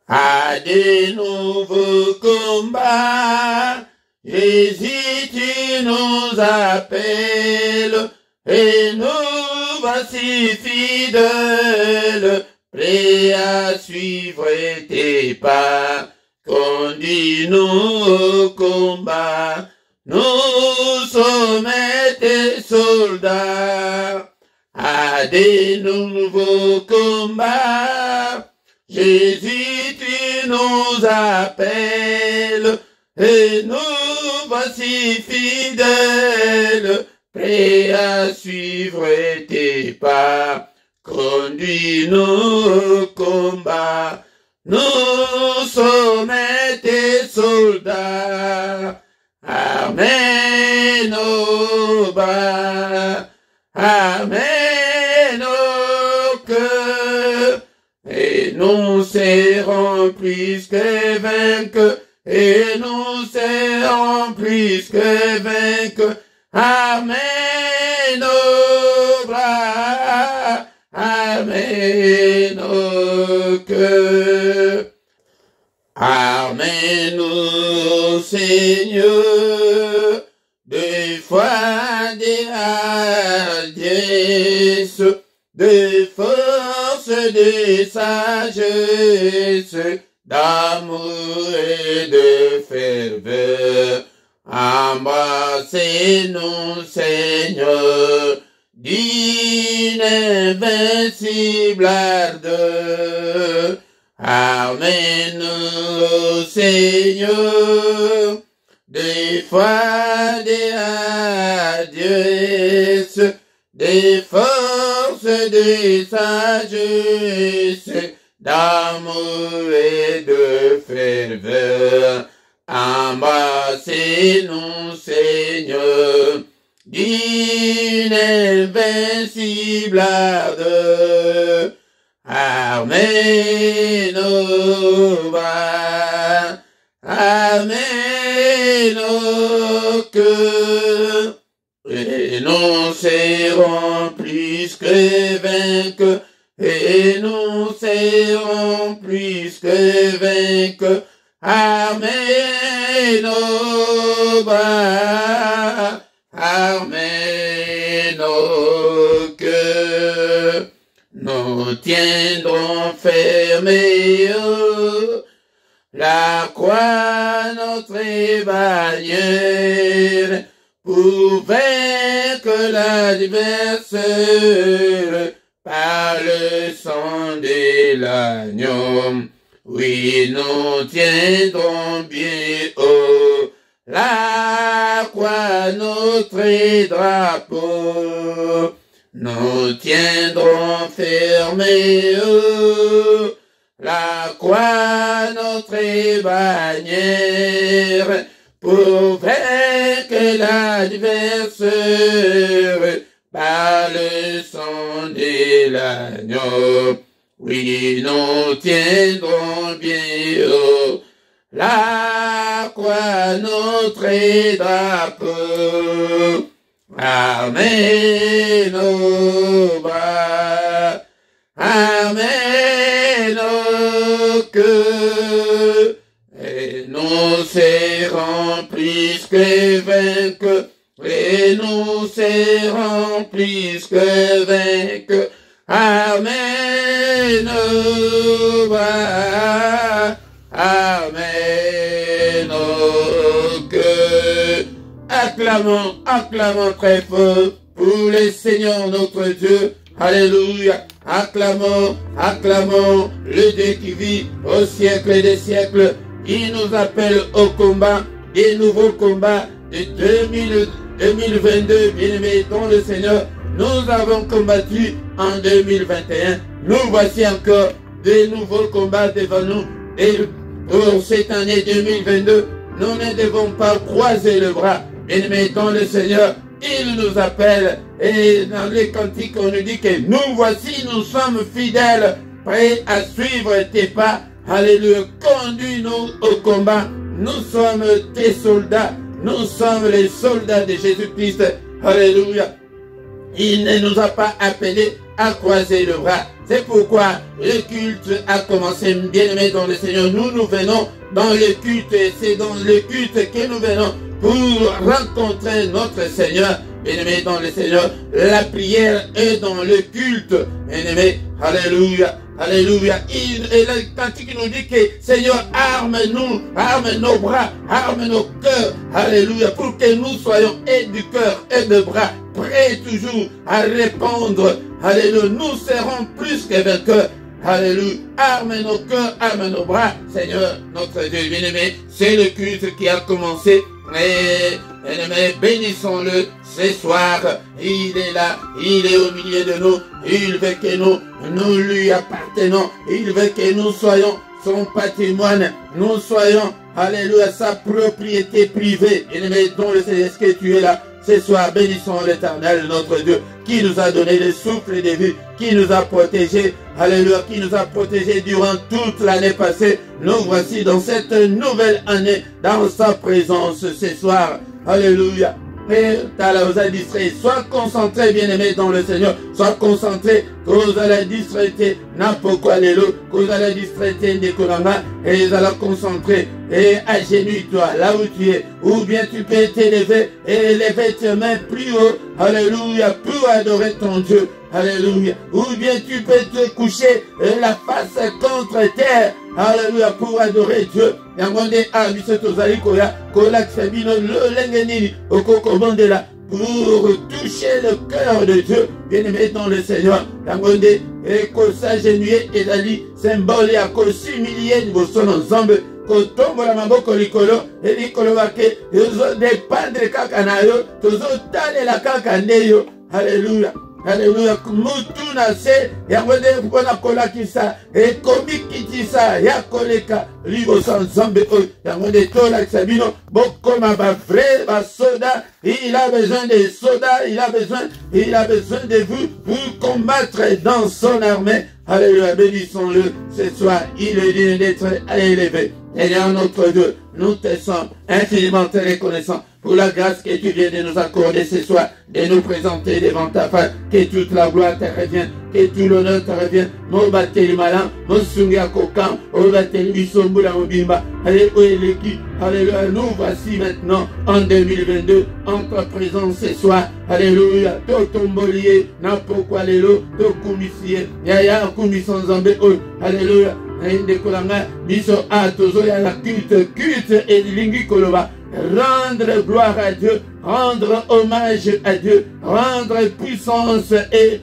à des nouveaux combats. Jésus, tu nous appelles, et nous voici fidèles, prêts à suivre tes pas. Conduis-nous au combat, nous sommes tes soldats, à des nouveaux combats. Jésus, tu nous appelles, et nous voici fidèles, prêts à suivre tes pas. Conduis-nous au combat, nous sommes tes soldats. Amen, au bas, amen, au cœur, et nous serons plus que vainqueurs, et nous serons plus que vainqueurs. Amen, au bras, amen, au cœur. Amen, au Seigneur, de foi, de hardiesse, de force, de sagesse, d'amour et de ferveur. Embrassez-nous, Seigneur, d'une invincible ardeur. Amen, ô Seigneur, des foi, des hardiesse, des forces, des sagesse, d'amour et de ferveur. Embrassez-nous, Seigneur, d'une invincible ardeur. Amen, au bas, amen, au cœur, et nous serons plus que vainqueurs, et nous serons plus que vainqueurs. Amen, au bas, amen, au cœur. Nous tiendrons fermés la croix, notre bannière, pour vaincre l'adversaire par le sang de l'agneau. Oui, nous tiendrons bien haut la croix, notre drapeau. Nous tiendrons fermés la croix, notre bannière, pour vaincre l'adversaire par le sang de l'agneau. Oui, nous tiendrons bien haut la croix, notre drapeau. Amen, au bas, amen, au cœur, et nous serons plus que vainqueurs, et nous serons plus que vainqueurs. Amen, au bas, amen, au cœur. Acclamons, acclamons très fort pour le Seigneur notre Dieu. Alléluia. Acclamons, acclamons le Dieu qui vit au siècle des siècles. Il nous appelle au combat, des nouveaux combats de 2022. Bien-aimés dans le Seigneur, nous avons combattu en 2021. Nous voici encore des nouveaux combats devant nous. Et pour cette année 2022, nous ne devons pas croiser le bras. Bien-aimés dans le Seigneur, il nous appelle, et dans les cantiques on nous dit que nous voici, nous sommes fidèles, prêts à suivre tes pas. Alléluia, conduis-nous au combat. Nous sommes tes soldats, nous sommes les soldats de Jésus-Christ. Alléluia. Il ne nous a pas appelés à croiser le bras. C'est pourquoi le culte a commencé, bien-aimés dans le Seigneur. Nous venons dans le culte et c'est dans le culte que nous venons pour rencontrer notre Seigneur. Bien-aimés dans le Seigneur, la prière est dans le culte. Bien-aimés, alléluia. Alléluia. Et le cantique nous dit que Seigneur, arme-nous, arme nos bras, arme nos cœurs. Alléluia. Pour que nous soyons et du cœur et de bras, prêts toujours à répondre. Alléluia. Nous serons plus que vainqueurs. Alléluia. Arme nos cœurs, arme nos bras. Seigneur, notre Dieu bien-aimé, c'est le culte qui a commencé. Et, bien-aimé, bénissons-le ce soir. Il est là, il est au milieu de nous. Il veut que nous lui appartenons. Il veut que nous soyons son patrimoine. Nous soyons, alléluia, sa propriété privée. Bien-aimé, dont le Seigneur, est-ce que tu es là? Ce soir, bénissons l'Éternel, notre Dieu, qui nous a donné le souffle de vie, qui nous a protégés, alléluia, qui nous a protégés durant toute l'année passée. Nous voici dans cette nouvelle année, dans sa présence ce soir. Alléluia. Et t'as distrait. Sois concentré, bien-aimé, dans le Seigneur. Sois concentré. Cause à la distraité. N'importe quoi, l'élo. Cause à la distraité des Kolanga. Et à la concentrer. Et agenouille-toi là où tu es. Ou bien tu peux t'élever et lever tes mains plus haut. Alléluia. Pour adorer ton Dieu. Alléluia. Ou bien tu peux te coucher la face contre terre. Alléluia. Pour adorer Dieu. Yangonde a bisotozali koya kolak sabino le lengenini okokomande là pour toucher le cœur de Dieu, bien-aimé dans le Seigneur. Yangonde et ko s'agenouiller et dali symbole ya ko s'humilier de son ensemble. Kotombola maboko likolo et likolo bake yozo dépendre kaka na yo tozo talela kaka ndeyo. Alléluia. Alléluia. Mutuna se yangonde mpona kolakisa e komikitisa ya koleka libo sanzambe oyo yangonde tolakisa bino bokoma ba vrai ba soda. Il a besoin des soldats, il a besoin de vous pour combattre dans son armée. Alléluia, bénissons-le ce soir. Il est digne d'être élevé. Seigneur notre Dieu, nous te sommes infiniment reconnaissants pour la grâce que tu viens de nous accorder ce soir, de nous présenter devant ta face, que toute la gloire te revient, que tout l'honneur te revient. Mon bateli malam, mon sunga kokam, mon bateli bisombula mobimba. Alléluia, nous voici maintenant en 2022, en ta présence ce soir. Alléluia, to tombolier, n'importe quoi l'élo, to kumisie, yaya kumisson zambe, alléluia. Biso a tozo ya la culte et lingi koloba. Rendre gloire à Dieu, rendre hommage à Dieu, rendre puissance et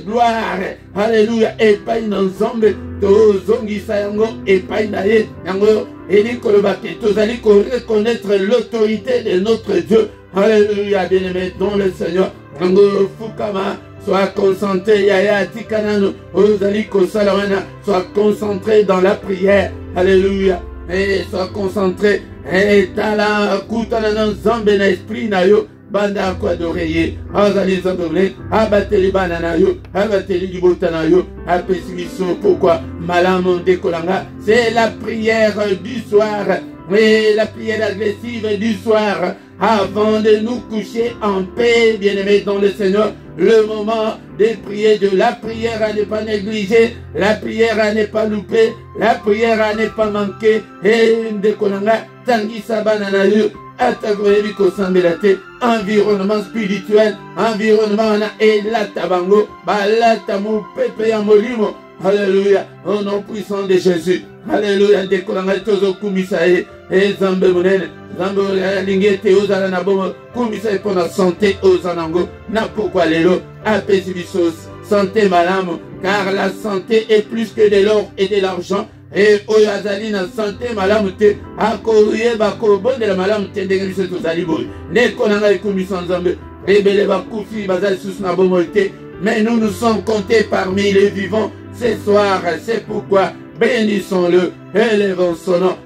gloire. Alléluia. Et pas une ensemble, tozongi sayango et pas une aye. Yango, et ni koloba ke tozali ko reconnaître l'autorité de notre Dieu. Alléluia, bien-aimé dans le Seigneur. Yango fukama. Sois concentré, Yaya Tikanano, Ozali Kosalawana, sois concentré dans la prière. Alléluia. Et sois concentré. Et tala kutana zambena esprit na yo. Banda kwa d'oreiller. Ozali zambone. Abateli banana yo. Abateli dibotana yo. Apesibiso. Pourquoi? Malam de Kolanga. C'est la prière du soir. Oui, la prière agressive du soir. Avant de nous coucher en paix, bien-aimés dans le Seigneur, le moment de prier, de la prière à ne pas négliger, la prière à ne pas louper, la prière à ne pas manquer, et de konanga, tangi sabanana yo, atagoyebi kosambelate, environnement spirituel, environnement na elatabango, balatamu pepe ya molimo. Alléluia, au nom puissant de Jésus. Alléluia, décolanga tozo kumisae, et zambe monene, zambe lingete ozala na bomo, kumisae pour la santé aux anango, na pourquoi l'élo, apesibisos, santé malamu, car la santé est plus que de l'or et de l'argent. Et oyazali na santé malamu te, akoye bako bon de la malamu te ndenge biso tozali boy. Ne konanga ekumisan zambe, rebele bakufi bazali sus na bomo te, mais nous nous sommes comptés parmi les vivants. Ce soir, c'est pourquoi bénissons-le, élevons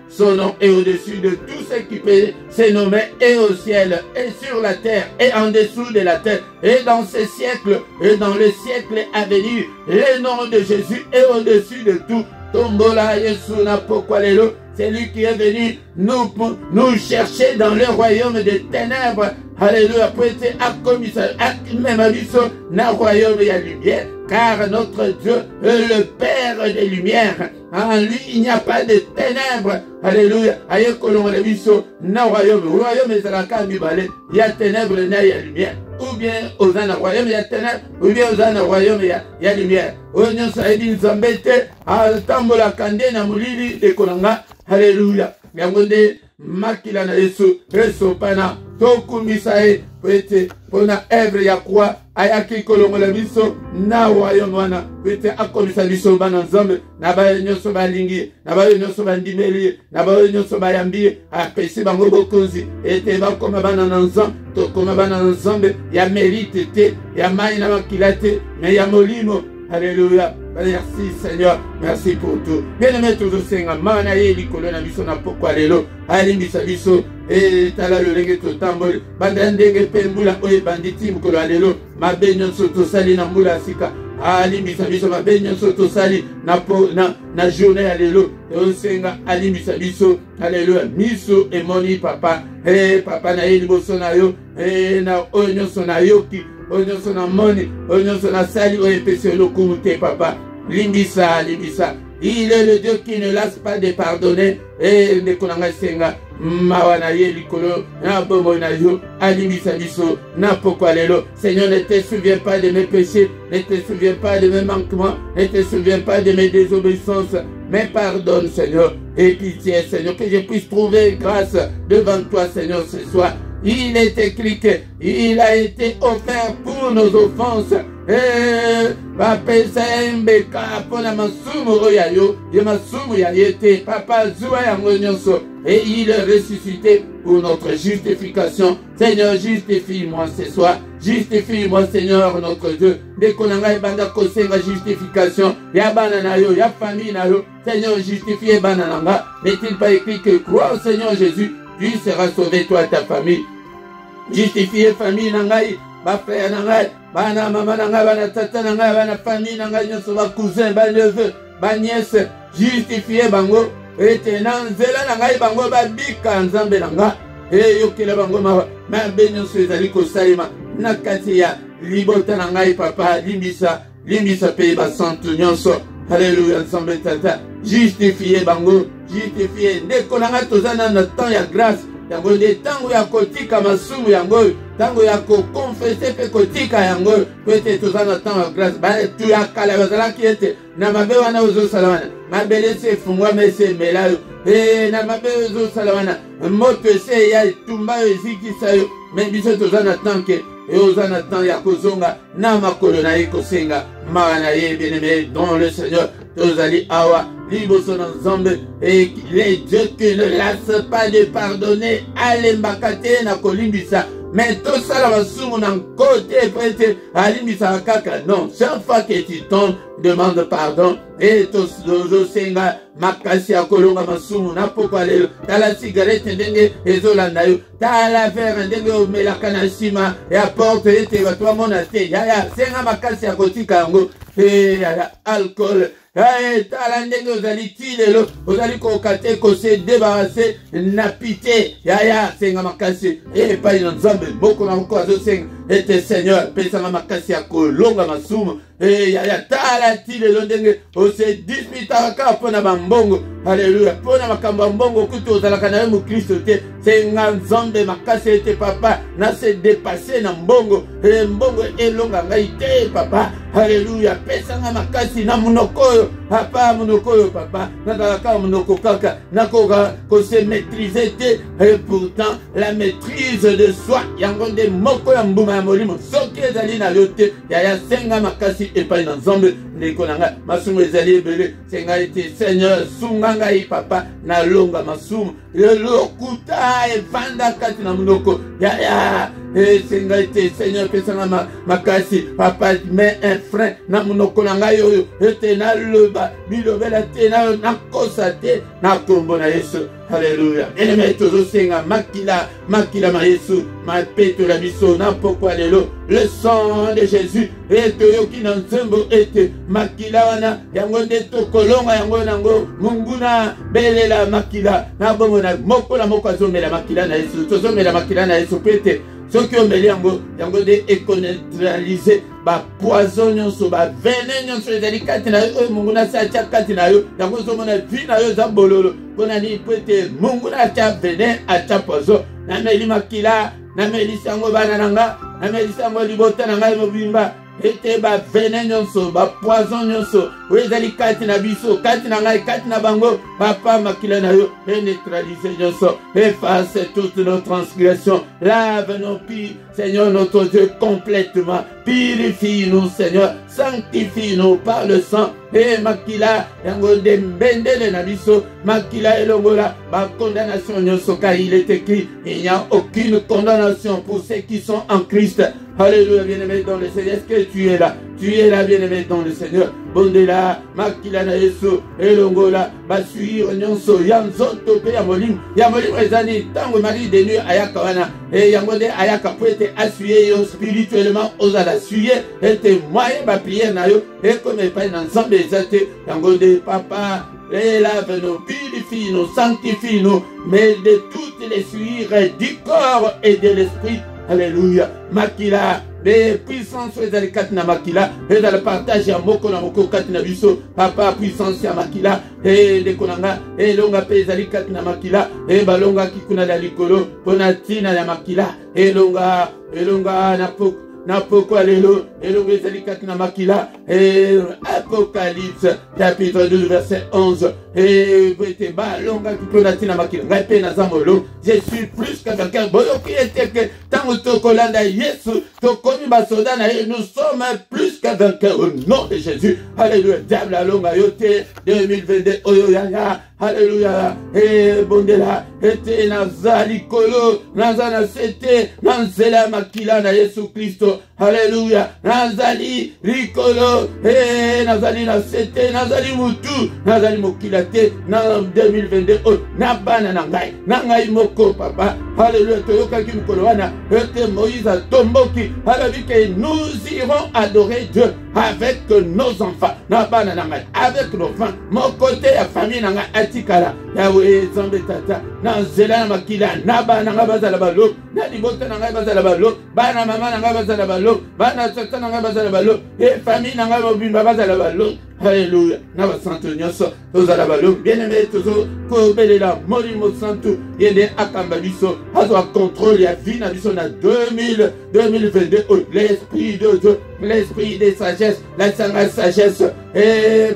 son nom est au-dessus de tout ce qui peut se nommer, et au ciel, et sur la terre, et en dessous de la terre, et dans ce siècle, et dans le siècle à venir, le nom de Jésus est au-dessus de tout. Tombola Yesuna Pokwalelo, c'est lui qui est venu nous chercher dans le royaume des ténèbres. Alléluia, pour être à commissaire, même à l'issue, dans le royaume, il y a lumière. car notre Dieu est le Père des lumières. En lui, il n'y a pas de ténèbres. Alléluia. Aïe, kolongo le biso, na royaume. Royaume est la camibale. Il y a ténèbres, il y a lumière. Ou bien, aux un royaume, il y a ténèbres. Ou bien, aux un royaume, il y a lumière. Onyo saïdi nzambete, al tambola kande na mulili de kolonga. Alléluia. Yangonde, makila na yesu, reso pana, toku misae, pwete, pona evre ya kwa, ayaki kolongo la biso, na royaume wana, pwete akomisa biso bana nzambe, na bayo nyoso balingi, na bayo nyoso bandimeli, na bayo nyoso bayambi, apesi bango bokonzi, ete bakoma bana nzambe, tokoma bana nzambe, ya mérite te, ya mai na makila te, mais ya molimo. Alléluia. Merci Seigneur, merci pour tout. Bien-aimé toujours Seigneur, mana ye likolo na biso na pokwa lelo, alimbisa biso e tala lolenge totamboli, bandandenge pe mbula oye banditi mukolo lelo, mabe nyonso tosali na mbula sika, alimbisa biso mabe nyonso tosali na journée ya lelo, osenga alimbisa biso, alléluia, miso emoni papa, papa na ye liboso na yo, na oyo nyonso na yoki, oyo sona moni, oyo sona sali, oyo pese lo kumute papa. Limbisa, limbisa. Il est le Dieu qui ne lasse pas de pardonner. Et ne konanga senga mawana ye likolo na bomo na yo alimbisa biso na pokwa lelo. Seigneur, ne te souviens pas de mes péchés, ne te souviens pas de mes manquements, ne te souviens pas de mes désobéissances, mais pardonne Seigneur et pitié Seigneur, que je puisse trouver grâce devant toi Seigneur ce soir. Il est écrit qu'il a été offert pour nos offenses. Papa Sembeka pona masumu oyayo, masumu ya yete, papa zuwa ya ngonyonso, et il est ressuscité pour notre justification. Seigneur, justifie-moi ce soir, justifie-moi Seigneur notre Dieu. Dès qu'on a banda kosenga justification, ya banana yo, ya famille na yo, Seigneur justifie banana. N'est-il pas écrit que crois au Seigneur Jésus, tu seras sauvé toi et ta famille. Justifier famille nangai, ba frère nangai, bana mama nangai, bana tata nangai, bana famille nangai, nyoso ba cousin, ba neveu, ba nièce, justifier bango, ete nanzela nangai bango ba bika nzambe nanga, yokela bango ma benyoso ezali kosalima, nakati ya libota nangai papa, limbisa pe ba santu nyonso, alléluia nzambe tata, justifier bango, justifier, ndeko nanga tozana na temps ya grâce, yango nde tango ya kotika masumu yango, tango ya kokonfese pe kotika yango, pete tozana tango ya grâce, tu ya kala bazalaki ete, na mabe wana ozo salawana, mabele se fungwa mese melayo, na mabe ozo salawana, moto ese ya tumba yo ezikisa yo, men biso tozana tanke, ozana tango ya kozonga, na makolo na ye kosenga, mawana ye bien-aimé dans le Seigneur, tozali awa, liboso na nzambe, et les dieux qui ne lassent pas de pardonner, alembakate na kolimbisa, mais tout ça la masumu na côté prêté, alimbisa kaka, non, chaque fois que tu tombes, demande pardon, et tozo senga, makasi ya kolonga masumu, na pokwa lelo, tala cigarette ndenge, ezolanda yo, tala verre ndenge omelaka na sima, ya porte ete batwa mona te, ya, senga makasi ya kotika yango, ya, alcool, tala ndenge ozali ti lelo, ozali kokate kose débarrasser na pite, ya, senga makasi, epai na nzambe, moko na moko azosenga, ete Seigneur, pesanga makasi ya kolonga masumu, ya, tala ti lelo ndenge, ose disputaka pona bambongo, alléluia, pona makamba mbongo kutu ozalaka na mu Kristo te, senga nzambe makasi ete papa, na se dépasser na mbongo, mbongo elonga ngai te papa, alléluia, pesanga makasi na munokoyo, papa munokoyo papa, nazalaka munoko kaka, nakoka kose maîtriser te, et pourtant la maîtrise de soi, yango nde moko ya mbuma ya molimo, soki ezali na yo te, ya senga makasi epai na nzambe, ndeko nanga, masumu ezali ebele, senga ete Seigneur, sunga ngai papa, na longa masumu, lokuta evanda kati na munoko, ya, senga ete Seigneur, pesanga makasi, papa, mais un frein, na munoko nanga yoyo, ete na loba, bilobela te, na kosa te, na kombo na Yesu, alléluia. Bien-aimé, toujours senga, makila ma Yesu, ma peto la biso, na pokwa lelo, le sang de Jésus, ete yoki na nzembo, ete makila wana, yango nde tokolonga yango nango, munguna, belela makila, na bongo na moko la moko azomela makila na Yesu, tozomela makila na Yesu, pete, ceux qui ont mêlé yango de éconeutraliser poison nyonso venin nyonso ezali kati na yo mungu na sacha kati na yo yango zomona vi na yo za bololo pona ni pete mungu na acha venin acha poison na meli makila na meli sango bana nanga na meli sango libota nanga mobimba ete venin nyonso poison nyonso ezali kati na biso kati na ngai kati na bango papa makila na yo neutraliser nyonso efface toutes nos transgressions lave nos pieds Seigneur notre Dieu complètement purifie-nous Seigneur sanctifie-nous par le sang et makila yango de mbendele na biso makila elongola condamnation nyonso car il est écrit il n'y a aucune condamnation pour ceux qui sont en Christ. Alléluia, bien-aimé dans le Seigneur. Est-ce que tu es là? Tu es là, bien-aimé dans le Seigneur. Bondela, makila na Yesu, elongola, basuir nyonso, yanzoto pe yamolim ezani, tango mari de nuit ayaka wana, et yangode ayaka pour être assuyé spirituellement, osala suyer, et te moyen ba prière na yo, et comme pas ensemble ezate, yangode papa, et lave-nous, purifie-nous, sanctifie-nous, mais de toutes les suires du corps et de l'esprit. Alléluia. Makila, les puissances ezali kati na makila, ezali partage ya moko na moko kati na biso, papa puissance ya makila, de konanga, longa pe ezali kati na makila, balonga kikuna na likolo, pona tina ya makila, elonga na poko alelo, elonga ezali kati na makila, Apocalypse, chapitre 12, verset 11, balonga kikuna tina makila, ngai na zamolo, je suis plus que quelqu'un, boyo qui était que, tango tokolanda Yesu, tokomi basoda na ye, nous sommes plus que vainqueurs au nom de Jésus. Alléluia, diable alonga yote, 2022, oyoyaya, alléluia, bondela, nazali kolo, nazana sete, nanzela makila na Yesu Christo, alléluia, nazali rikolo, nazali na sete, nazali mutu, nazali mokilate, na 2022, nabana nangai moko papa, alléluia, toyoka ki mukolo wana, Moïse a tomboki, alors que nous irons adorer Dieu avec nos enfants, avec nos enfants, mon côté la famille nanga atikala, Yahweh zambe tata, nanzela makila, naba nanga bazala balo, na libota nanga bazala balo, bana mama nanga bazala balo, bana tata nanga bazala balo, et famille nanga mobimba bazala balo. Alléluia. Naba santo nyonso, tozala balo, bien-aimé toujours, kobelela molimo santo, yende akamba biso, azo contrôle ya vie na biso na 2022, l'esprit de Dieu, l'esprit de sagesse, la sagesse,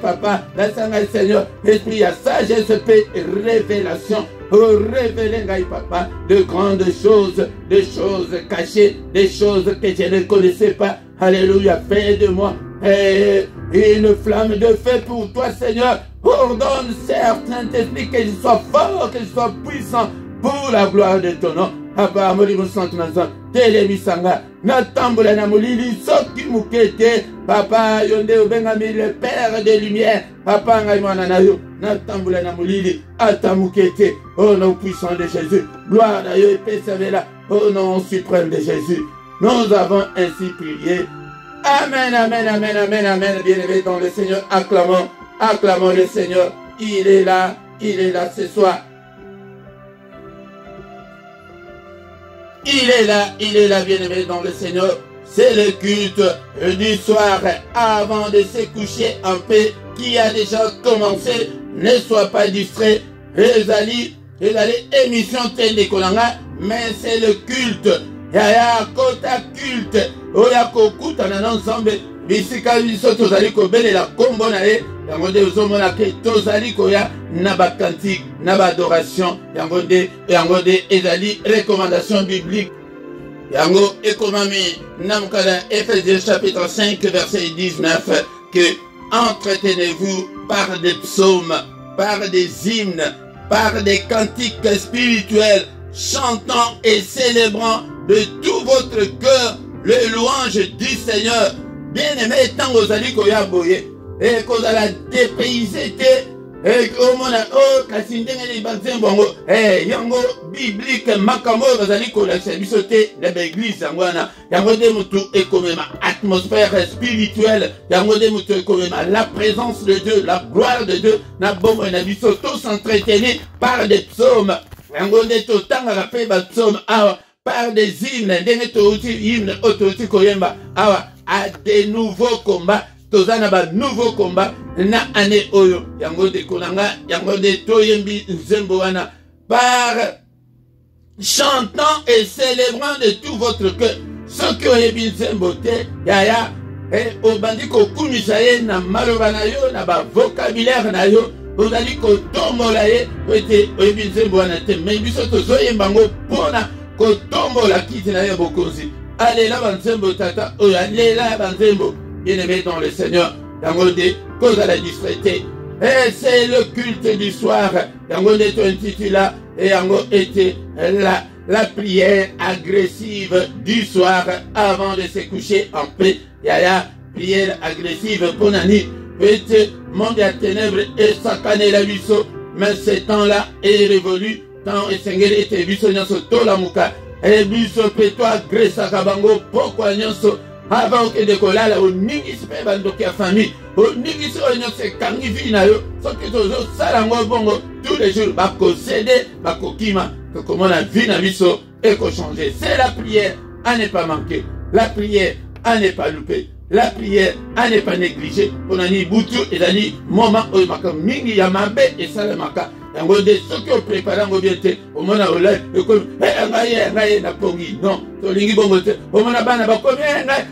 papa, la Seigneur, l'esprit à sagesse, paix, révélation, révéler, papa, de grandes choses, des choses cachées, des choses que je ne connaissais pas. Alléluia, fais de moi une flamme de feu pour toi, Seigneur. Ordonne, certain esprit, que je sois fort, que je sois puissant pour la gloire de ton nom. Papa, molimo santo nanza, telemisanga, natambola na molili, soki mukete, papa, yonde obengami le Père de lumière, papa, ngai mwana na yo, natambola na molili, atamukete, au nom puissant de Jésus, gloire à yo, epesavela, au nom suprême de Jésus. Nous avons ainsi prié. Amen, amen, amen, amen, amen, bien-aimé dans le Seigneur, acclamons le Seigneur, il est là ce soir. Il est là, bien-aimé dans le Seigneur. C'est le culte du soir avant de se coucher en paix qui a déjà commencé. Ne sois pas distrait. Ezali, émission Tende Kolanga, mais c'est le culte. Yaya kota culte. Oya kokuta na ensemble. Bisika biso tozali kobelela kombo na ye. Yango de ozomona ke tozali koya na ba cantique, na ba adoration. Yango de ezali recommandation biblique. Yango ekomami namkala Ephésiens chapitre 5 verset 19 que entretenez-vous par des psaumes, par des hymnes, par des cantiques spirituels, chantant et célébrant de tout votre cœur le louange du Seigneur. Bien-aimé, tant aux ali koya boye, et qu'on a la dépaysé, et qu'on a kasindenge les bazin bongo, yango biblique makamo bazali kola servisote la l'église yangwana, yango de mutu et comme ma atmosphère spirituelle, yango de mutu et comme la présence de Dieu, la gloire de Dieu, na bongo na biso tous entretenus par des psaumes, yango de totanga la paix psaume par des hymnes, hymnes autoti koyemba, awa, à des nouveaux combats, tozana ba nouveau combat, na ane oyo, yango de konanga, yango de toyembi nzembo wana, par chantant et célébrant de tout votre cœur, ceux qui ont ébi nzembo te, yaya, et obandi ko kumisa ye na maloba na yo, na ba vocabulaire na yo, ozali kotombola ye ete oyebi nzembo wana te me biso tozoyemba ngo mpona kotombola kiti na ye bokonzi alela banzembo tata oyo alela banzembo bien-aimé dans le Seigneur yango nde kozala distraité et c'est le culte du soir yango nde tointitula et yango ete la prière agressive du soir avant de se coucher en paix yaya prière agressive ponani Pete monde à ténèbres et sakane la biso, mais ce temps-là est révolu, tant et sengel était biso nyanso tola muka, et biso petoi gresa kabango, pourquoi nyanso, avant que de kolala, au ningis pe bandoki a famille, au ningis o nyanso kangi vina yo, so que tozo salango bongo, tous les jours, bako cédé, bako kima, que comment la vie na biso est ko changer. C'est la prière à ne pas manquer, la prière à ne pas louper. La prière, à ne pas négliger. On a dit boutou et a dit moment où maka mingi yamabe et salamaka. Yango de ceux qui ont préparé un bien au mona ola et comme ngaye na pongi non to lingi bongo te au mona bana ba comme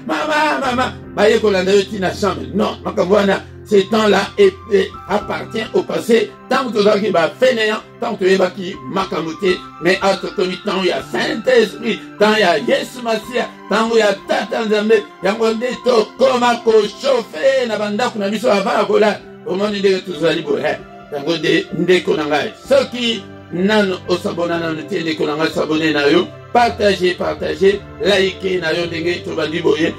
mama baye ko landa yoti na chambre non makabwana ce temps-là appartient au passé tant que tu vas fainéant tant que tu vas qui makamute mais à ce temps il y a Saint-Esprit tant il y a Yesu Masia tant il y a Tata Nzambe yango nde to koma ko chauffer na banda kuna biso avant kola au monde de tous ali bo yango nde konanga ceux qui nan osabona na ntiende konanga s'abonner na yo partager liker na yo ndenge to bandi boye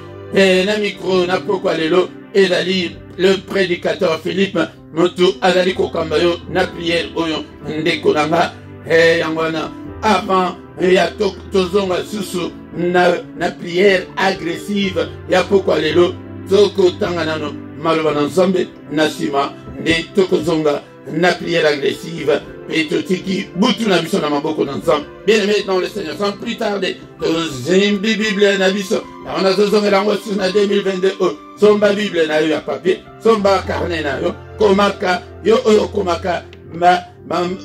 na micro na poko lelo ezali le prédicateur Philippe Motu azali kokambayo na prière oyo ndeko nanga yangwana avant ya tozonga susu na prière agressive ya pokwa lelo toko tanga nano maloba na nzambe na sima nde tokozonga na prière agressive et totiki butu na biso na maboko na nzambe bien-aimé dans le Seigneur sans plus tarder tozimbi Bible na biso on a zozonga lango sur na 2022 somba Bible na yo ya papier somba carnet na yo komaka yo oyo komaka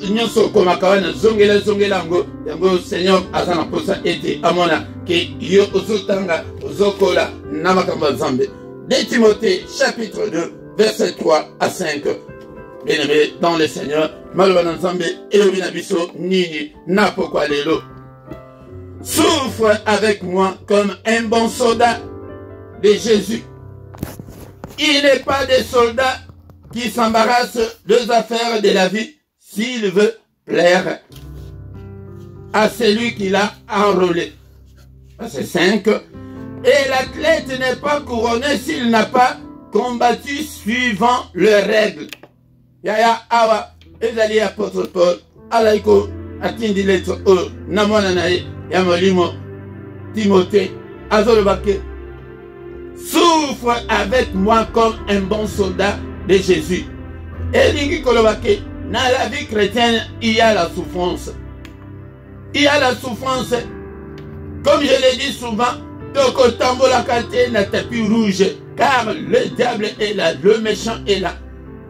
nyonso komaka wana zongela ngo yango Seigneur azana posa ete amona ke yo ozotanga ozokola na makambo nzambe de Timothée chapitre 2 verset 3 à 5. Bien-aimé dans le Seigneur, Malwana Nzambe elobi na biso nini na pokwa lelo. Souffre avec moi comme un bon soldat de Jésus. Il n'est pas des soldats qui s'embarrassent des affaires de la vie s'il veut plaire à celui qui l'a enrôlé. Verset 5. Et l'athlète n'est pas couronné s'il n'a pas combattu suivant leurs règles. Yaya awa ezali apôtre Paul alaiko atindi lettre o namona nae ya molimo Timothée azolobake souffre avec moi comme un bon soldat de Jésus. Elingi kolobake dans la vie chrétienne il y a la souffrance. Il y a la souffrance. Comme je l'ai dit souvent, toko tambola kate na tapis rouge car le diable est là, le méchant est là.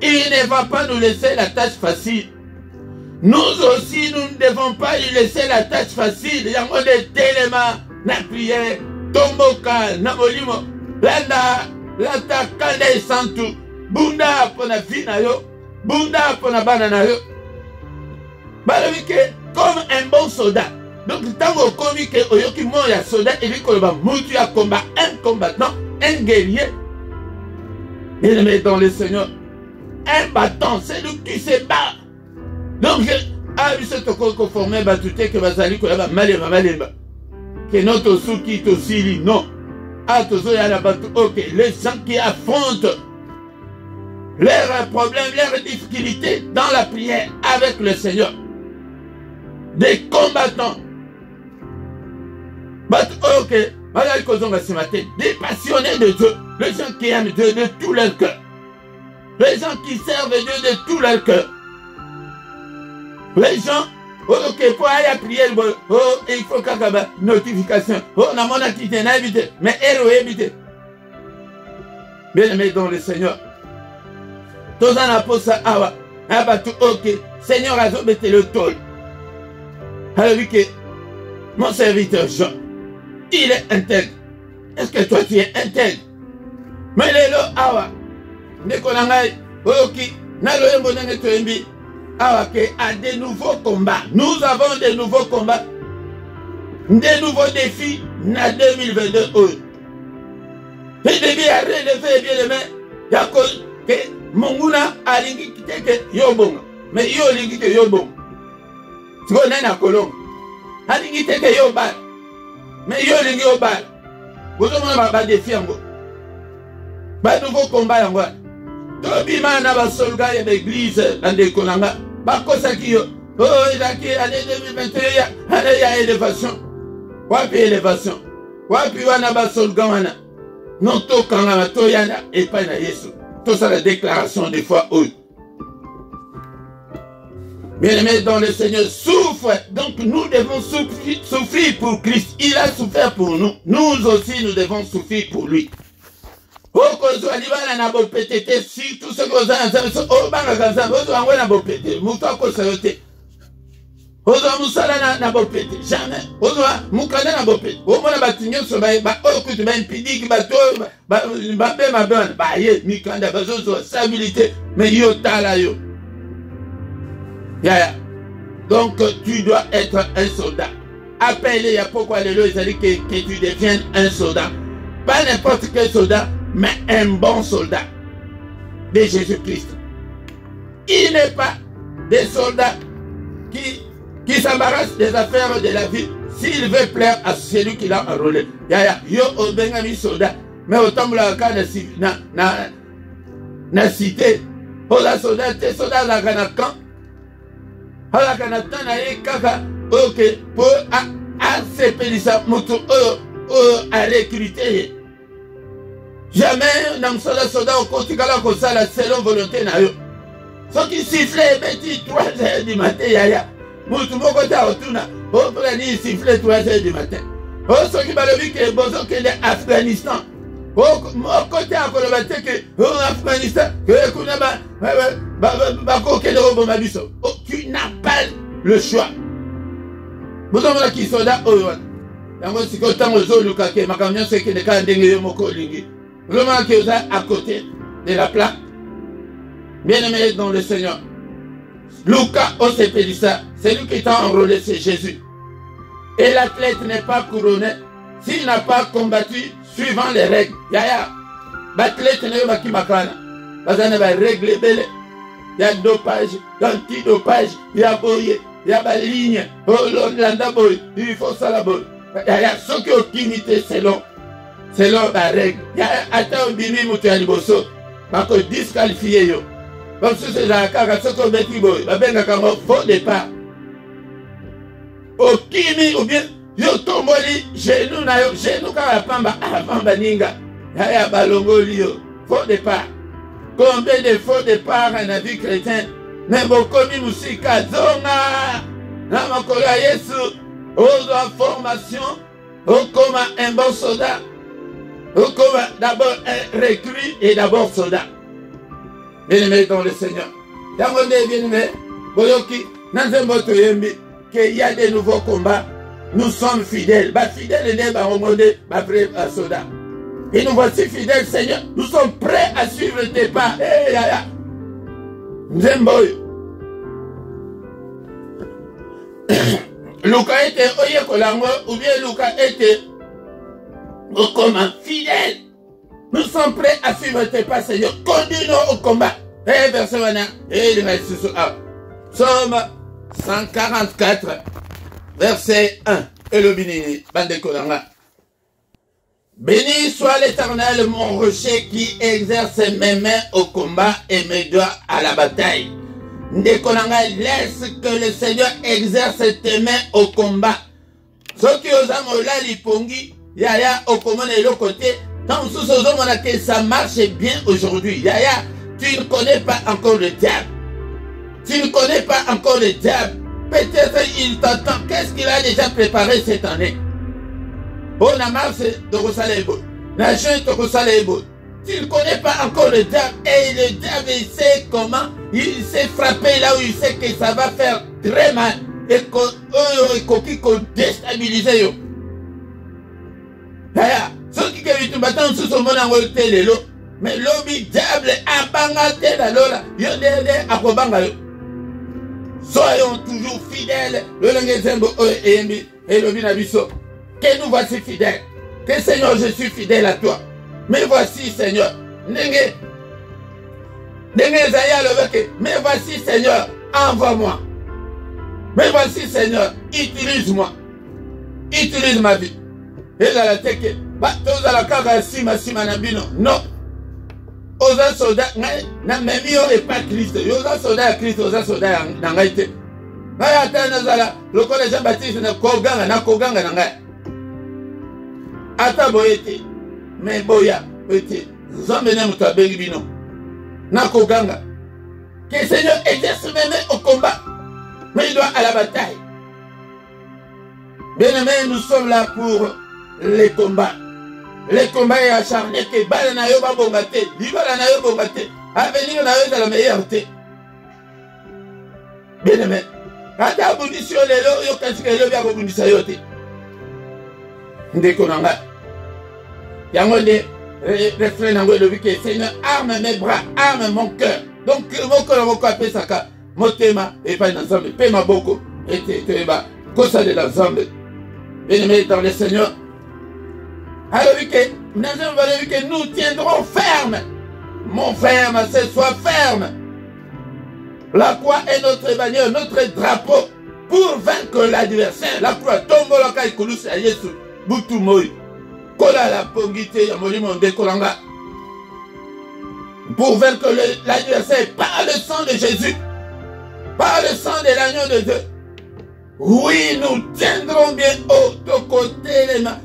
Il ne va pas nous laisser la tâche facile. Nous aussi, nous ne devons pas lui laisser la tâche facile. Il y a des télémas, na prière, tomboka, na molimo, landa, lata kande santu, bunda pona vina yo, bunda pona banana yo. Balabike, comme un bon soldat. Donc, tango komi ke oyoki moya soldat, et lui koloba mutu ya combat, un combattant, un guerrier. Il met dans le Seigneur. Un bâton, c'est lui qui se bat. Donc, je toko conformer batute que bazali ko yaba malemba. Que notre souki to sili non. Ah tozo ya la batu. OK, les gens qui affrontent leurs problèmes, leurs difficultés dans la prière avec le Seigneur. Des combattants. OK, bazali ko zonga ce matin, des passionnés de Dieu, les gens qui aiment Dieu de tout leur cœur. Les gens qui servent Dieu de tout leur cœur. Les gens ok, pour aller prier, oh, il faut qu'il y ait une notification. Oh, on a mon activité, on a évité. Mais elle a évité. Bien aimé dans le Seigneur. Tous en apôtres, awa. Ok, Seigneur a zobété le tol. Alors, que mon serviteur Jean, il est intègre. Est-ce que toi tu es intègre? Mais les lots, awa. Nekonangai, ok, naloye mbonenge toembi. Awa ke a des nouveaux combats. Nous avons des nouveaux combats. Des nouveaux défis na 2022. Et depuis à relever bien les mains, il y a que Monguna a lingi kiteke yobonga. Mais yo lingi ke yobonga. Tu connais na kolonga. A lingi teke yobal. Mais yo lingi yobal. Vous avez pas défi en gros. Pas nouveau combat en gros. Tobima na ba soldat et l'église dans des konanga. Ba kosa ki yo. Oh, il a qui année 2021 année ya élévation. Wapi élévation. Wapi wana ba soldat wana. Non to kanga to yana et pas na Yesu. Tout ça la déclaration des fois haute. Bien-aimés dans le Seigneur, souffre. Donc nous devons souffrir pour Christ. Il a souffert pour nous. Nous aussi, nous devons souffrir pour lui. Si tout ce que vous avez jamais. Donc tu dois être un soldat. Appelez à pourquoi les lois que tu deviennes un soldat. Pas n'importe quel soldat, mais un bon soldat de Jésus-Christ. Il n'est pas des soldats qui s'embarrassent des affaires de la vie s'il veut plaire à celui qui l'a enrôlé. Yo obengami soldat, mais autant que na cité, la soldat, tes soldats la ganakan, la ganatan na kaka, ok, pour accepter moto à recruter. Jamais dans le soldat au Kotikala Kosala selon volonté na yo. Ceux qui sifflaient, metti 3 heures du matin, yaya. Moutoumoko ta otuna, au prani sifflait 3 heures du matin. Oh, ceux qui m'ont vu que Bozo que l'Afghanistan. Oh, mon côté à Kolobate que, oh, Afghanistan, que Kunaba, Bako Kedro Mabiso. Oh, tu n'as pas le choix. Vous avez qui soldat, oh, yango siko tango zo lukake, makamnya seke de ka ndenge yo moko lingi. Vraiment que vous êtes à côté de la plaque. Bien-aimé dans le Seigneur. Lucas Osepelissa, c'est lui qui t'a enrôlé, c'est Jésus. Et l'athlète n'est pas couronné s'il n'a pas combattu suivant les règles. Yaya, l'athlète n'est pas qui makana. Parce qu'il y a des règles belles. Il y a dopage, antidopage, il y a boye, il y a des lignes. Oh, il faut ça la boye. Yaya, ceux qui ont imité selon la règle. Yaya, attends, bimi moutouyani bosso. Parce que disqualifié yo. Comme si c'est la caca, ce qu'on met qui boy. Bah, ben, quand on faux départ. Au kimi, ou bien, yo tomboli, genou na yo, genou quand la pamba, avant baninga. Yaya, balongo yo. Faux départ. Combien de faux départs dans la vie chrétienne? Mais beaucoup de musica, zonga. Dans mon collègue, Yesu, aux formation, comme un bon soldat. Comme d'abord un recrue et d'abord soldat. Bien-aimé dans le Seigneur. Dans mon bien-aimé, Boyoki, qu'il y a des nouveaux combats, nous sommes fidèles. Bah, fidèles, bah, soldat. Et nous voici fidèles, Seigneur. Nous sommes prêts à suivre tes pas. Hey, yaya. Nzemboy. Luka était Oye Kolango, ou bien Luka était comme un fidèle. Nous sommes prêts à suivre tes pas, Seigneur. Conduis-nous au combat. Et verset 1. Et il reste sur A. Somme 144, verset 1. Et le béni, Bande Kolanga. Béni soit l'Éternel, mon rocher, qui exerce mes mains au combat et mes doigts à la bataille. Ndekolanga, laisse que le Seigneur exerce tes mains au combat. Ceux qui osent m'ola lipongi, yaya, au commun et l'autre côté, tant sous ce moment que ça marche bien aujourd'hui. Yaya, tu ne connais pas encore le diable. Tu ne connais pas encore le diable. peut-être il t'attend. Qu'est-ce qu'il a déjà préparé cette année? On a marre de Rosalebo. La jeune de Rosalebo. Tu ne connais pas encore le diable. Et le diable, il sait comment. Il s'est frappé là où il sait que ça va faire très mal. Et qu'on déstabilise. D'ailleurs, ceux qui ont battu sous son monde en côté de l'eau. Mais l'homme diable a bangaté la lola. Yodele a kobanga. Soyons toujours fidèles. Le langezembo et le binabiso. Que nous voici fidèles. Que Seigneur, je suis fidèle à toi. Mais voici, Seigneur. Mais voici, Seigneur, envoie-moi. Mais voici, Seigneur, utilise-moi. Utilise ma vie. Et là, la tête, tous à la cave, sima nabino. Non. Osa soda, na même et pas Christ. Osa soda à Christ, osa soda à Nangaïte. Naya Tanazala, le collège Jean-Baptiste, na koganga, nanga. Ata boyete. Mais boya, petit, zambene mutabeli bino. Nakoganga. Que le Seigneur exerce même au combat. Mais il doit à la bataille. Bien aimé, nous sommes là pour les combats. Les combats est acharné que bala na yo ba bongate, libala na yo bongate, avenir na yo dans la meilleure. Bien aimé. Ata abundisio lelo yo kasi ke lo bia abundisa yo te. Ndeko nanga. Yango de refrain nango de que Seigneur arme mes bras, arme mon cœur. Donc mon cœur mon cœur pesaka, motema et pas ensemble, pema boko et te ba cosa de l'ensemble. Bien aimé dans le Seigneur. Alors que nous tiendrons ferme. Mon frère, ma sœur, sois ferme. La croix est notre bannière, notre drapeau pour vaincre l'adversaire. La croix tombe la kai kulus à Yesu. Butu moi. Kola la pongité ya molimo de kolanga. Pour vaincre l'adversaire par le sang de Jésus. Par le sang de l'agneau de Dieu. Oui, nous tiendrons bien haut de côté les mains.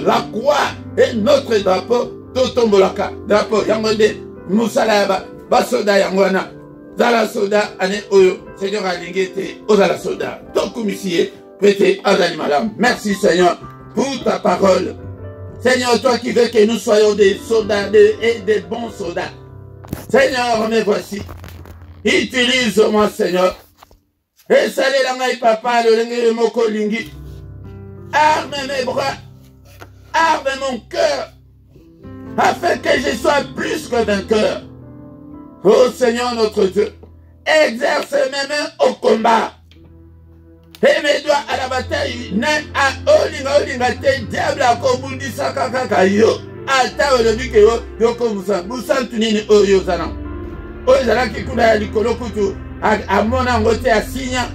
La croix est notre drapeau. Totombo la drapeau. Yangonde Moussalaba. Basoda Yangwana. Zala soda ane oyo. Seigneur Alingete. Ozala soda. Tokumisie. Prêtez Azali Madame. Merci Seigneur pour ta parole. Seigneur, toi qui veux que nous soyons des soldats et des bons soldats. Seigneur, me voici. Utilise-moi, Seigneur. Et salut la maille papa, le lingue moko lingi. Arme mes bras. Arme mon cœur. Afin que je sois plus que vainqueur. Oh Seigneur notre Dieu. Exerce mes mains au combat. Et mes doigts à la bataille. Na a olinga te diable a kobundi sakaka yo. Ata olobi ke yo ko musa tunini oyo zana. Oyo zana ki kuna likolo kutu a mona ngote a signa.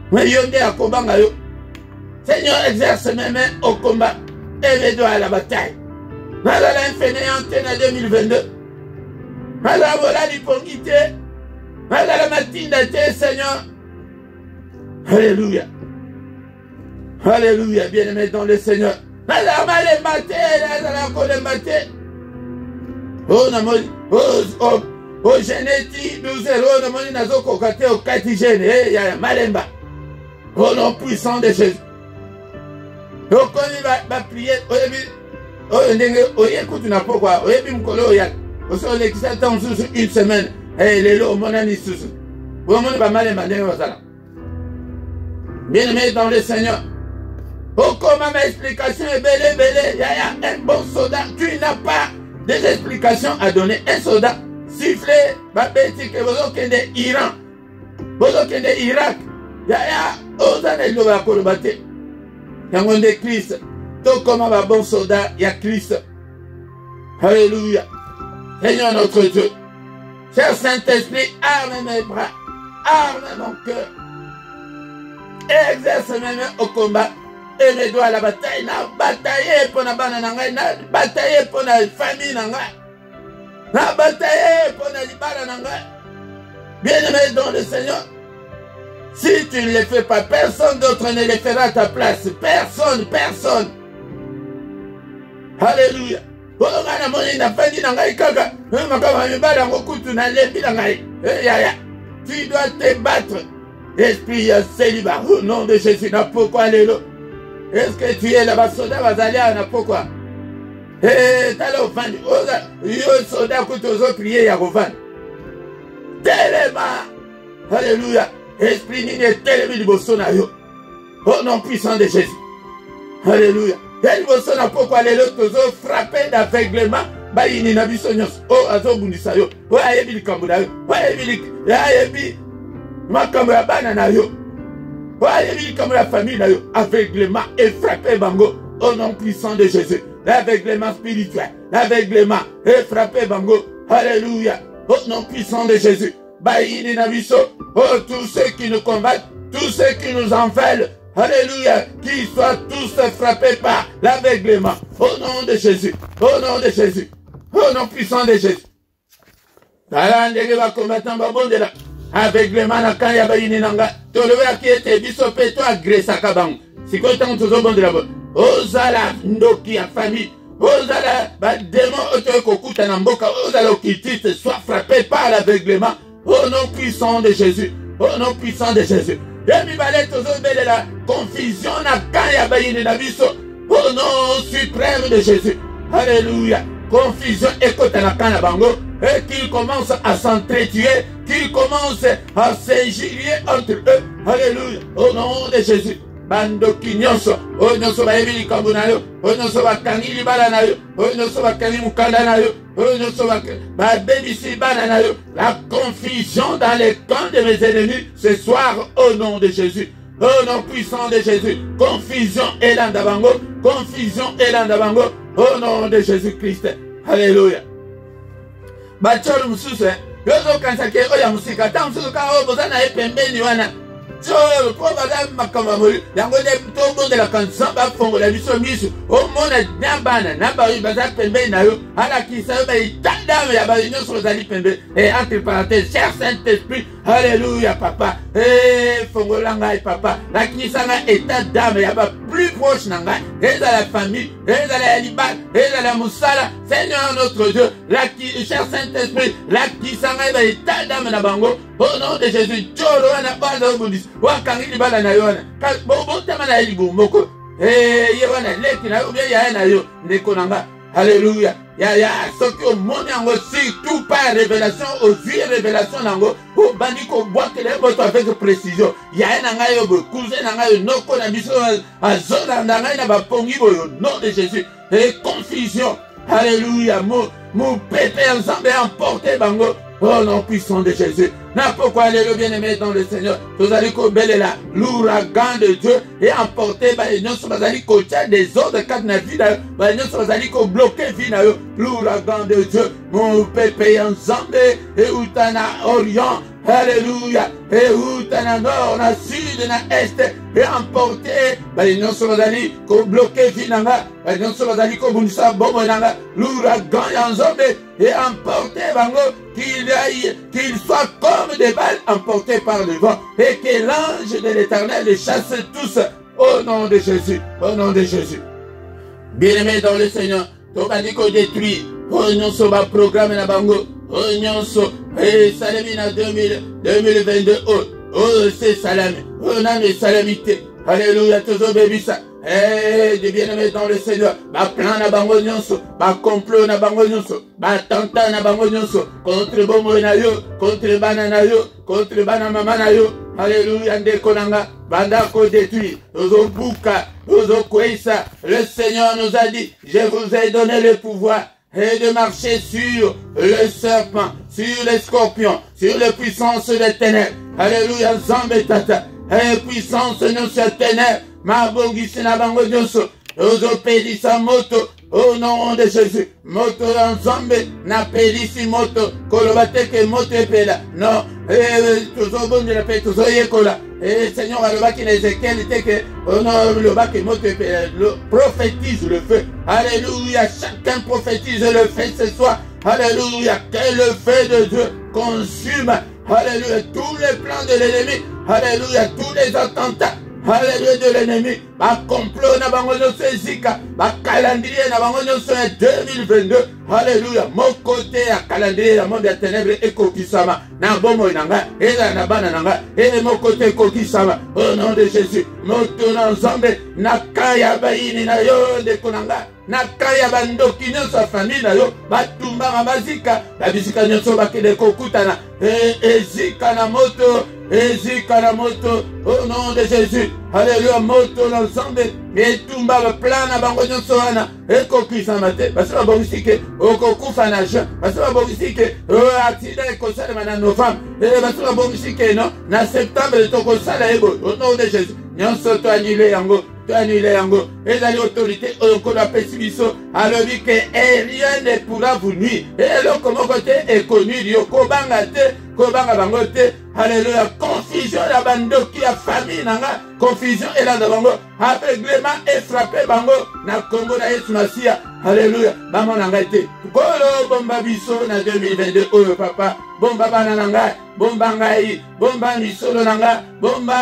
Mais yo nde a kobanga yo. Seigneur exerce mes mains au combat et mes doigts à la bataille. Nala la infénéante en 2022. Nala vola l'hypocrité. Nala la matinda te Seigneur. Alléluia. Alléluia, bien-aimé dans le Seigneur. Nala male maté, nala kole maté. Oh namoni, oh génétique, nous zéro namoni nazoko kate au katigène, ya malemba. Au nom puissant de Jésus. Donc on va prier, écoute n'a pas quoi, on attend une semaine, et les lots, mon ami sous. Vous va mal bien aimé dans le Seigneur. Oh, comment ma explication est belle, il y a un bon soldat, tu n'as pas des explications à donner. Un soldat sifflé, babeti, que vous avez de Iran, vous avez de Irak, il y a aux années de la Colbate. Il y a un de Christ. Tout comme un bon soldat, il y a Christ. Alléluia. Seigneur notre Dieu. Cher Saint-Esprit, arme mes bras, arme mon cœur. Exerce mes mains au combat. Et mes doigts à la bataille. Na bataille pour la banane. Na bataille pour la famille. Na bataille pour la libana. Bien-aimé dans le Seigneur. Si tu ne le fais pas, personne d'autre ne le fera à ta place. Personne, personne. Alléluia. Tu dois te battre. Esprit ya célibat, au nom de Jésus, n'a pourquoi alléluia. Est-ce que tu es là-bas, soldat, Vazalia, n'a pourquoi? Eh, t'as le vent, yo, soldat, que tu oses prier, ya revan. Téléma, alléluia. Esprit nini, télémi du bossona, yo. Au nom puissant de Jésus. Alléluia. Et le bossona, pourquoi alléluia, tu oses frapper d'aveuglement. Ba ini na biso nyonso o azobundisa yo o ayebi likambo na yo o ayebi makambo ya bana na yo o ayebi likambo ya famille na yo. Aveuglement et frappé bango au nom puissant de Jésus. L'aveuglement spirituel, l'aveuglement et frappé bango. Alléluia. Au nom puissant de Jésus. Ba ini na biso oh tous ceux qui nous combattent, tous ceux qui nous enveulent. Alléluia, qu'ils soient tous frappés par l'aveuglement. Au nom de Jésus, au nom de Jésus, au nom puissant de Jésus. Aveuglement na kan ya bayini nanga. Tolowe ki ete biso pe to agresa kabang. Siko tango tozo bon de la bonne. Ozala ndoki ya famille. Ozala ba démon oto kokuta na mboka. Ozala okitite soit frappé par l'aveuglement. Au nom puissant de Jésus, au nom puissant de Jésus. Yemi balé tozo bele la confusion na kan ya bayini na biso. Au nom suprême de Jésus. Alléluia. Confusion écoute na kan na bango. Et qu'ils commencent à s'entretuer, qu'ils commencent à s'injurier entre eux. Alléluia. Au nom de Jésus. Bando kinyonso. O nyonso ba ebi likambo na yo. O nyonso ba kangi libala na yo. O nyonso ba kangi mukanda na yo. O nyonso ba bebisi bana na yo. La confusion dans les camps de mes ennemis ce soir au nom de Jésus. Au nom puissant de Jésus. Confusion et l'andabango. Confusion et l'andabango. Au nom de Jésus-Christ. Alléluia. Bachoro mususu yozo kansake oya musika ta mususu ka obozana epembeni wana choro po bada makamba moli yango de tombo de la kansa ba fongo la biso misu o mona nyambana namba baza pembeni na yo ala kisa ba itanda ya ba nyonso zali pembeni et entre parenthèses cher Saint-Esprit. Alléluia papa. Fongo langa papa la kisa na état d'âme ya ba plus proche nanga et dans la famille et dans la libane et dans la musala. Seigneur notre Dieu, la cher Saint-Esprit, la kisa na ba état d'âme na bango au nom de Jésus. Choro na banda bundis wa kangi libala na yo na ka bobo tama na libu moko yewana leki na yo bien ya na yo ndeko nanga. Alléluia. Ya ce que mon yango surtout par révélation aux yeux révélation nango au bandi ko boite les mots avec précision. Ya nanga yo bo cousin nanga yo noko na biso azona nanga na ba pongi boyo nom de Jésus. Et confusion. Alléluia. Mon pépé ensemble emporté bango. Oh non puissant de Jésus. N'importe quoi les bien-aimés dans le Seigneur. Vous allez combler là l'ouragan de Dieu et emporter bah nous sommes allés coacher des autres quatre na vie là. Bah nous sommes allés bloquer vie là l'ouragan de Dieu. Mon pépé ensemble et outana orient. Alléluia. Et outana nord, na sud, na est et emporter bah nous sommes allés bloquer vie là. Bah nous sommes allés bundisa bobo là l'ouragan ensemble et emporter bango qu'il soit comme des balles emportées par le vent et que l'ange de l'Éternel les chasse tous au nom de Jésus, au nom de Jésus. Bien-aimés dans le Seigneur, ton qu'on détruit, au nom de ce programme na bango, au nom de ce salami na 2022, oh c'est salami, oh non mais salamité, alléluia, toujours bébi ça. De bien-aimés dans le Seigneur, ma plan na bango nyonso, ma complot na bango nyonso, ma tenta na bango nyonso, contre bomo na yo, contre bana na yo, contre bana mama na yo, alléluia, ndeko nanga, banda ko détruit, ozo buka, ozo kwesa, le Seigneur nous a dit, je vous ai donné le pouvoir, et de marcher sur le serpent, sur les scorpions, sur les puissances des ténèbres, alléluia, zambe tata, et puissance nous se ténèbres, ma bongisi na bango nyonso ozo pedisa moto au nom de Jésus. Moto ensemble na pedisi moto koloba teke moto epela non tozo bondela pe tozo yekola Seigneur alobaki na Ézéchiel teke ono lobaki moto epela prophétise le feu. Alléluia. Chacun prophétise le feu ce soir. Alléluia. Que le feu de Dieu consume. Alléluia. Tous les plans de l'ennemi. Alléluia. Tous les attentats Alléluia de l'ennemi. Ma complot na bango nyonso ezika. Ma calendrier na bango nyonso ya 2022. Alléluia. Mon côté ya calendrier ya monde ya ténèbres ekokisama. Na bomo nanga. Eza na bana nanga. Et mon côté ekokisama. Au nom de Jésus. Moto na nzambe. Na kaya bayini na yo ndeko nanga. Na kaya bandoki nyonso ya famille na yo. Batumbanga bazika. Babisika nyonso bakende kokutana. Ezika na moto. Ezika na moto. Au nom de Jésus. Alléluia. Moto l'ensemble. Et tumba le plan na bango nyonso wana. Ekokisama te. Basi babongisike. Okokufa na juin. Basi babongisike. Accident ekosalema na novembre. Basi babongisike no. Na septembre tokosala ebo. Au nom de Jésus. Nyonso to annulé yango. To annulé yango. Et dans l'autorité, on a pessimisé. Alors dit que rien ne pourra vous nuire. Et le comment côté est connu. Yoko bangate. Kobanga bangote. Alléluia. Confusion la bando qui a famille nanga. Confusion et la bango. Aveuglement et frappé bango. Na Congo na Yesu Masia. Alléluia. Bamo nanga ete. Kolo bomba biso na 2022. Oh papa. Bomba bananga. Bomba ngai. Bomba misolo nanga. Bomba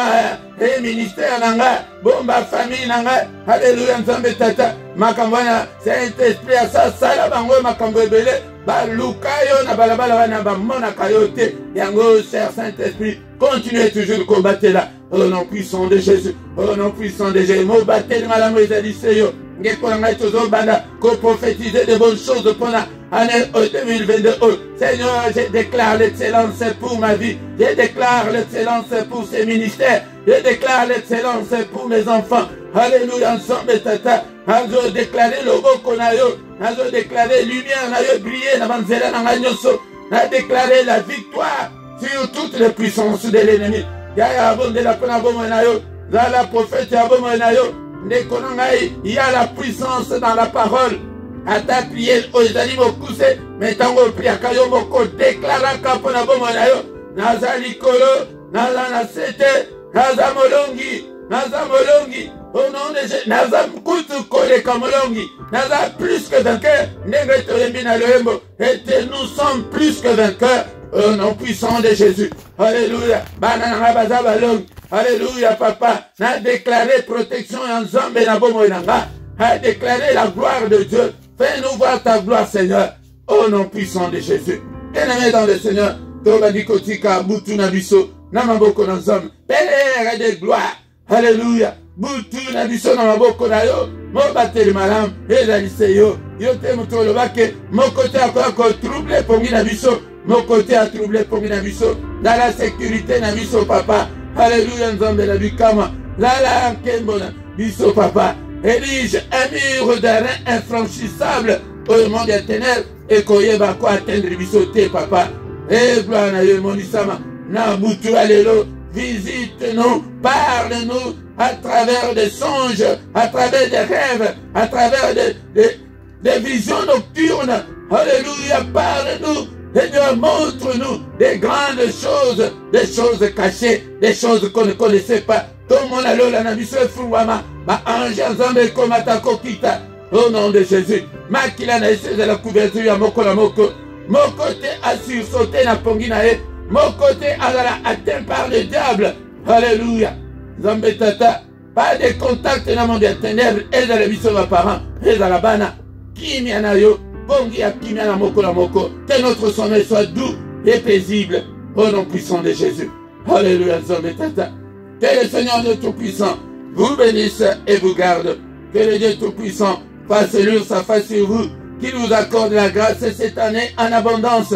ministère nanga. Bomba famille nanga. Alléluia. Nzambe tata. Makambana. Saint-Esprit a sa sala bango makambo ebele. Balukayo na balabala wana bamona kayote. Yango, cher Saint-Esprit, continuez toujours de combattre là. Au nom puissant de Jésus. Au nom puissant de Jésus. Mo batte de malam ezaliseyo. Ngekolanga tozo banda ko prophétiser de bonnes choses pendant l'année 2022. Seigneur, je déclare l'excellence pour ma vie. Je déclare l'excellence pour ces ministères. Je déclare l'excellence pour mes enfants. Alléluia, ensemble, tata. Nazo déclarer le beau qu'on a eu. Nazo déclarer lumière, nazo briller, navanzela nanganyoso. Nazo déclarer la victoire sur toutes les puissances de l'ennemi. Yaya abonde la pena bomo nayo. La prophète abomo nayo. Il y a la puissance dans la parole. À ta prière, aux animaux poussés, mais tant qu'on prie à Kayo Moko, déclara Kapona Bomonayo, Nazali Kolo, Nazana Sete, Nazamolongi, Nazamolongi, au nom de Jésus, Nazam Kutu Kole Kamolongi, Nazam plus que vainqueur, Negreto Yembina Loembo, et nous sommes plus que vainqueurs. Au nom puissant de Jésus. Alléluia. Banana Bazabalong. Alléluia, papa. N'a déclaré protection en Zambé Nabomoinanga. A déclaré la gloire de Dieu. Fais-nous voir ta gloire, Seigneur. Au nom puissant de Jésus. Bien-aimé dans le Seigneur. Toba Dikotika, Boutou Nabiso. Namaboko Nazam. Père de gloire. Alléluia. Boutou Nabiso Namaboko Nayo. Mobate malam. Ezaliseyo. Yote Mutolo Bake. Mon côté à quoi troublé pour Nabiso. Mon côté a troublé pour Nabiso. Dans la sécurité, Nabiso, papa. Alléluia, Nzambe, la Bikama. La Kembona, Biso, papa. Érige un mur d'airain infranchissable au monde des ténèbres. Et Koyeba, quoi atteindre Biso, papa. Et gloire à Dieu, mon Isama. Nabutu, alléluia. Visite-nous, parle-nous à travers des songes, à travers des rêves, à travers des visions nocturnes. Alléluia, parle-nous. Seigneur, montre-nous des grandes choses, des choses cachées, des choses qu'on ne connaissait pas. Tout le monde a l'eau, la mission Fouama, ma ange, Nzambe, Komata, Kokita, au nom de Jésus. Ma kila na essayé de la couverture à Moko la Moko. Mon côté a sursauté na Ponginae. Mon côté a atteint par le diable. Alléluia. Nzambe Tata, pas de contact dans le monde des ténèbres, et dans la mission de mes parents, et dans la bana. Kimi anayo. Que notre sommeil soit doux et paisible au nom puissant de Jésus. Alléluia. Que le Seigneur Dieu Tout-Puissant vous bénisse et vous garde. Que le Dieu Tout-Puissant fasse luire sa face sur vous, qu'il vous accorde la grâce cette année en abondance.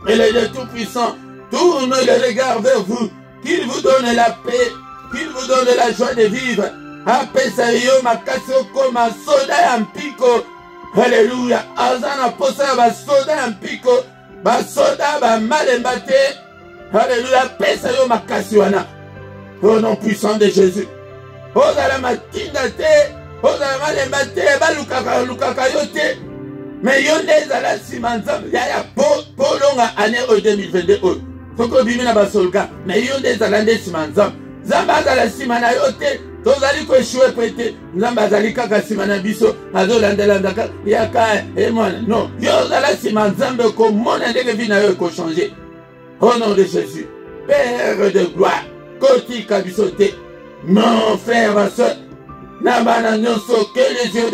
Et le Dieu Tout-Puissant tourne le regard vers vous, qu'il vous donne la paix, qu'il vous donne la joie de vivre. Apesayo makaso koma soda ampiko. Alléluia. Azana posa ba soda ampiko. Ba soda ba malembate. Alléluia. Pesa yo makasi wana. Au nom puissant de Jésus. Ozala matinda te. Ozala malembate. Ba lukaka yo te. Mais yo ndezala simanzam. Yaya polonga année 2022. Soko bimi na ba solga. Mais yo ndezala nde simanzam. Zamba azala simana yo te. Tozali ko échoué pété. Nzamba azali kaka simana biso. Azolandela yaka mwana. Non. Yo zala sima nzambe ko mona ndenge vi na yo ko changer. Au nom de Jésus. Père de gloire. Kotika biso te. mon frère, ma soeur, que les yeux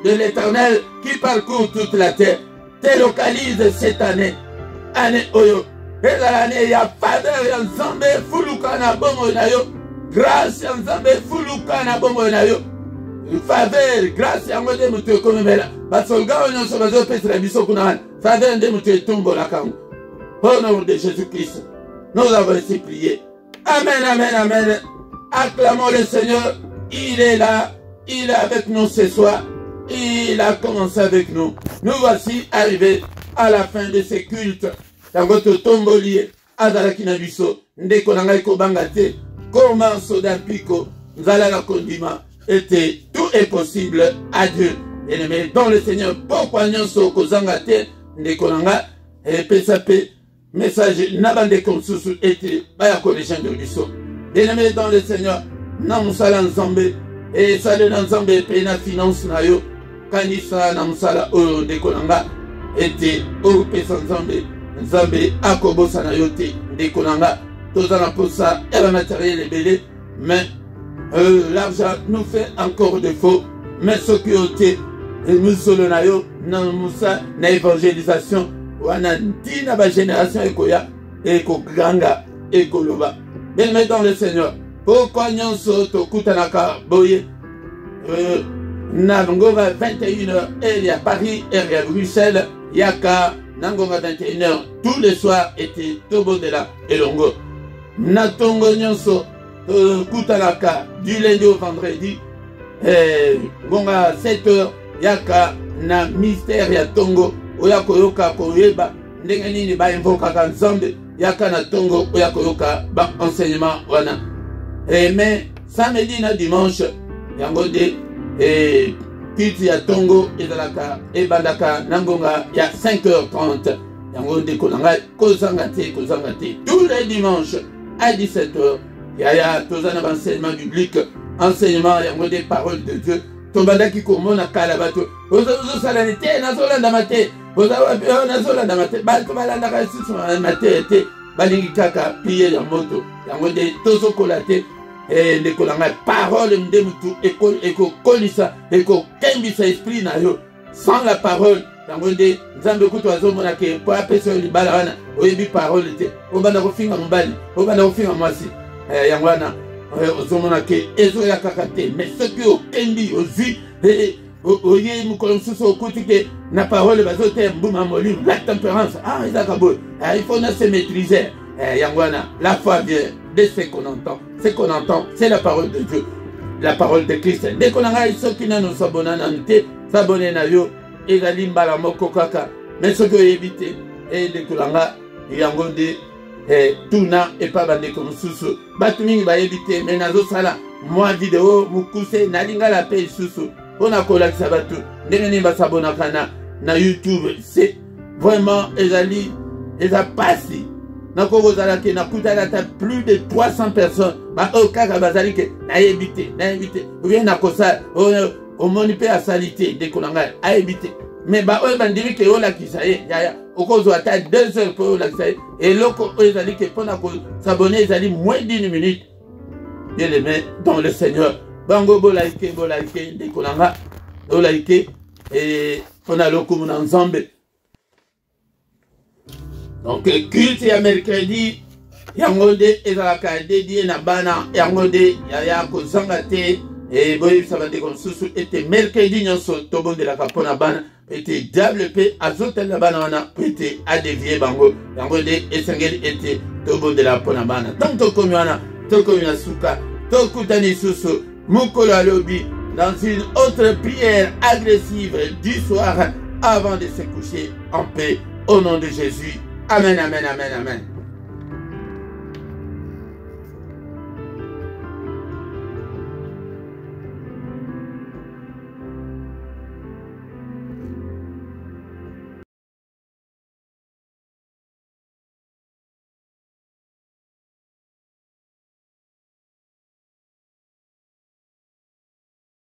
de l'Éternel qui parcourt toute la terre te localisent cette année. Année Oyo. Et l'année, il y a faveur, il y a Nzambe, Fulukana, Bongo Nayo. Grâce, il y a Nzambe, Fulukana, Bongo Nayo. Faveur, grâce, il y a Ngode Moutou Komemela. Basolga, on se base au Petra Bisso Kunahan. Faveur, de Moutou Tumbo la Kang. Au nom de Jésus-Christ, nous avons ainsi prié. Amen, amen, amen. Acclamons le Seigneur. Il est là. Il est avec nous ce soir. Il a commencé avec nous. Nous voici arrivés à la fin de ces cultes. Tangoto tombolier. Azalaki na biso. Ndeko nangai kobangate. Comment soda piko. Nzala la kondima. Et tout est possible à Dieu. Et dans le Seigneur, pourquoi nyonso kozangate. Ndeko nangai. Et pesape. Message n'abandé comme sous été. Baya collégiens de biso. Bien-aimé dans le Seigneur. Namusala Nzambe. Et ça de Nzambe pena finance na yo. Kanisa namusala oyo dekonanga. Ete oyo pesa Nzambe. Nzambe akobosa na yo te dekonanga. Tozana pour ça. Et le matériel est belé. Mais l'argent nous fait encore défaut. Mais ce qui ont été. Nous solo na yo. Namusa na évangélisation. Wana ntina ba génération ekoya. Eko ganga. Eko loba. Bien-aimé dans le Seigneur. Pourquoi nyonso tokutanaka boye Nangonga 21h et à Paris et à Bruxelles Yaka Nangonga 21h tous les soirs était Tobo de la Elongo Natongo nyonso tokutanaka du lundi au vendredi Gonga 7h Yaka na mystère ya Tongo Oyako yoka koyeba ndenge nini ba invoka Nzambe Yaka na Tongo oyako yoka ba enseignement wana. Mais samedi na dimanche, yango de kiti ya Tongo ezalaka ebandaka nangonga ya 5h30. Yango de konanga kozangate. Tous les dimanches à 17h, yaya tozana enseignement biblique, enseignement yango des paroles de Dieu. Tobandaki komona kala bato. Ozo salanite na zolanda mate. Na zolanda mate. Bato balanda ka sisu mate te. Balingi kaka piye ya moto. Yango de tozo kolate. Et les colonnes parole m'demutu eko kolisa eko kembisa esprit na yo sans la parole yango de nzambe kutu azomona ke po apeso libala wana oyebi parole te obanda kofinga mbali obanda kofinga mwasi yango wana ozomona ke ezo ya kaka te mais ce que okendi ozwi oye mukolo mosusu okuti ke na parole bazote mbuma molimo la tempérance ezaka boye il faut na se maîtriser yango wana la foi vient de ce qu'on entend. Ce qu'on entend, c'est la parole de Dieu. La parole de Christ. Dès qu'on a ceux qui nous s'abonnent à Nante, s'abonner à yo, et la limbala moko kaka. Mais ce que éviter, et dès qu'on a, yango de, tuna, et pas bandé comme sous. Batumi va éviter, mais nazo sala, moi vidéo, mukuse, nalinga la paix sous. On a collé ça batou. N'est pas s'abonner na YouTube. C'est vraiment, ezali, eza passi. Plus de 300 personnes. Au cas bazalike, na évité. Ou bien na kosa, au monipe à salité, dès qu'on a évité. Mais on bandiri que on la kisaye, yaya, au cause à 2 heures pour la kisaye, et l'autre, ils allaient que pour s'abonner, ils allaient moins d'1 minute. Bien aimé dans le Seigneur. Bango bolaike, dès qu'on a, bolaike, et on a le coup ensemble. Donc, culte ya mercredi, yango de ezalaka dédié na bana, yango de yaya kozanga te, et boye sabande comme susu était mercredi nyonso tobo de la kapona bana, était diable pe azotel la bana wana, était a dévier bango, yango de esengeli était tobo de la pona bana. Donc tokomi wana, tokomi na suka, tokutani susu, mukolo alobi, dans une autre prière agressive du soir, avant de se coucher en paix, au nom de Jésus. Amen, amen, amen, amen.